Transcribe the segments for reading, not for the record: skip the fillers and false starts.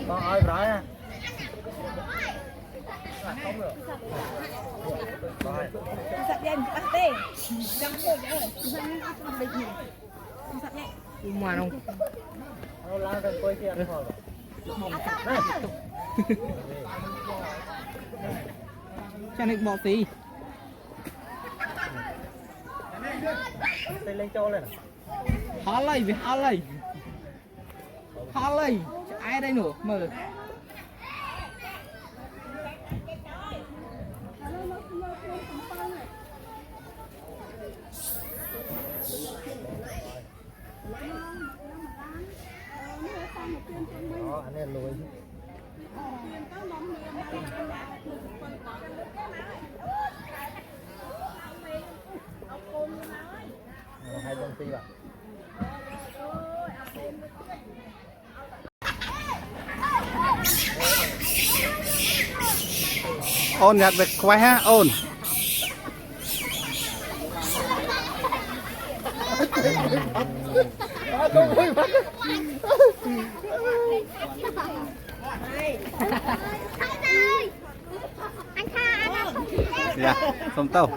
con ơi phải à không được sạch đen bắt tê đang khô vậy sạch đen sạch đen mà không nó lao ra coi kia thôi cho nên bỏ xì lên châu lên há lây vì há lây ai đây nữa mở đó anh em lùi hai con phi bạn ôn nhặt được quay ha ôn dạ không tao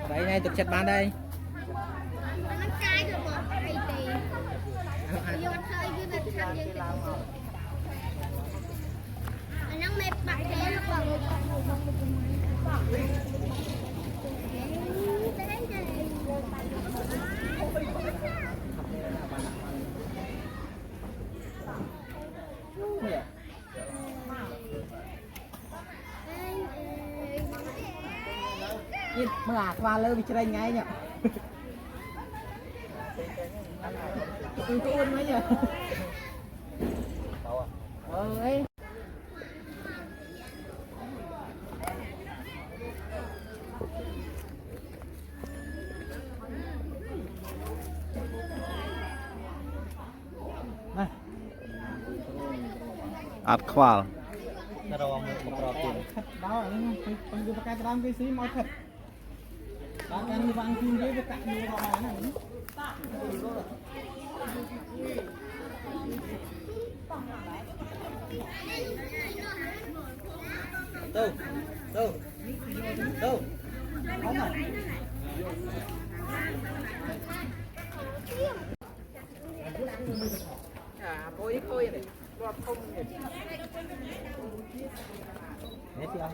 đây này tục chặt bán đây mà lạc qua lơ bị chơi ngay nhở tôi ôn mấy giờ ấy ạt khoal nó đâu một trò tiền đó mình đưa cái đám cái xí mọi thật đó cái như vàng kim với cái như họ này đâu đâu đâu không à khôi này lọt không đấy thì ăn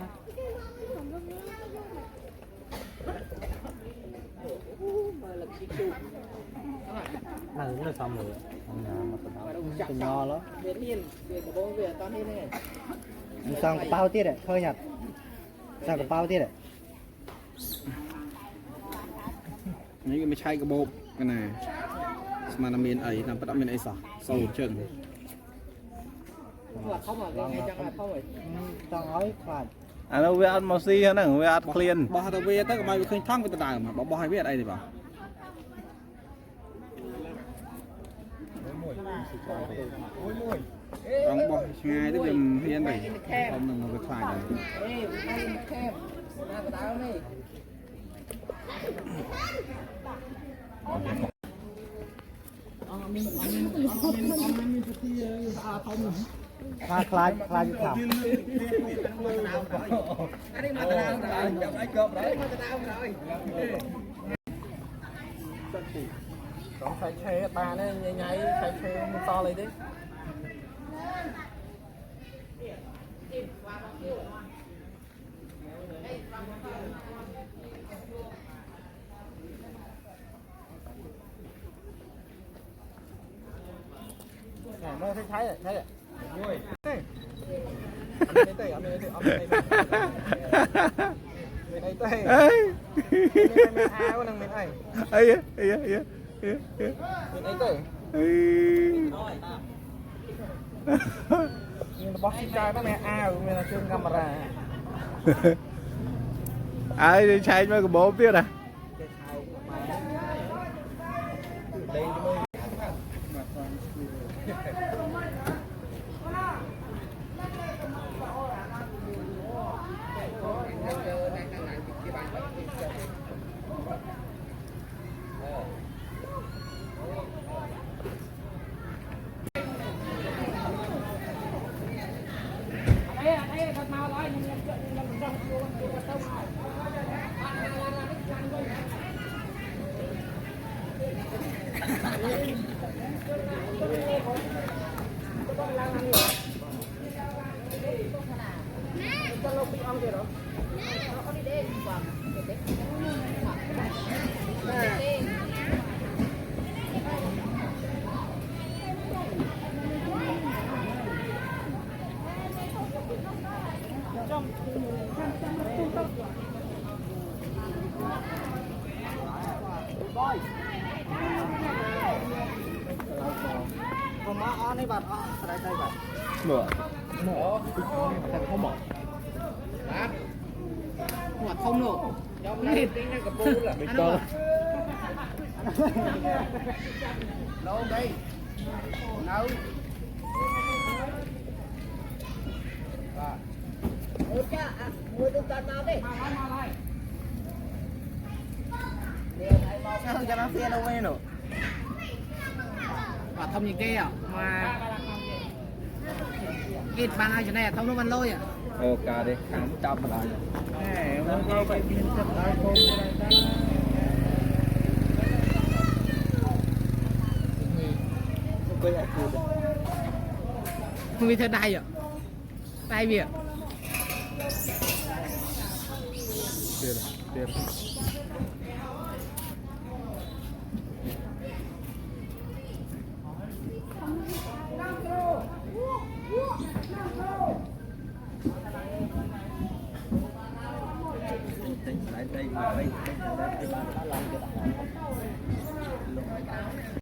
này cũng là xong rồi mà từ nho lắm Việt Miền Việt của bố Việt toàn thế này sang cái bao tiết đấy thôi nhặt sang cái bao tiết đấyนี่ก็ไม่ใช่กระบอกกันนะสมานเมียนไอ้นำประดับเมียนไอ้สาโซ่เชิง là không ở cái chẳng là không phải trong ói khoản อันนั้นเวอัดมาซีนั่นเวอัดเคลียน bỏ tàu về tới cái bài khơi thang với tàu đài mà bỏ hai biết đây thì bảo ต้องบอกง่ายที่จะเพี้ยนไปเอาหนึ่งเอาไปขายเลยคลายคลายคลายขำต้องใช้เชฟตาเนี่ยใหญ่ๆใช้เชฟมันต่อเลยดิไม่ใช่ใช่ด้วยไม่เตะเอาไม่เตะเอาไม่เตะไม่เตะไม่อ้าวนั่งไม่ไอ้ไอ้ไอ้ไอ้ไอ้ไม่เตะnhưng mà bóc xích trai bác mẹ ao mình là chương camera aiใช้มากับโบ๊ะเปี้ยนะ เ Còn má on đây bạn on đây bạn. Mở.แต่เขาบอกหัวทงหนูนี่กับปูล่ะไม่ต้องลงđi nấu Ủa cha, mua tôi cho nó đi. sao cho nó xe đâu nghe nữa và thông như kia à mà kịt bàn ai chỗ này thông nó bàn lôi à Cả đi, khám chăm lại. nè nó có phải pin chất iPhone không biết thế đây à đây việc Tiền. đây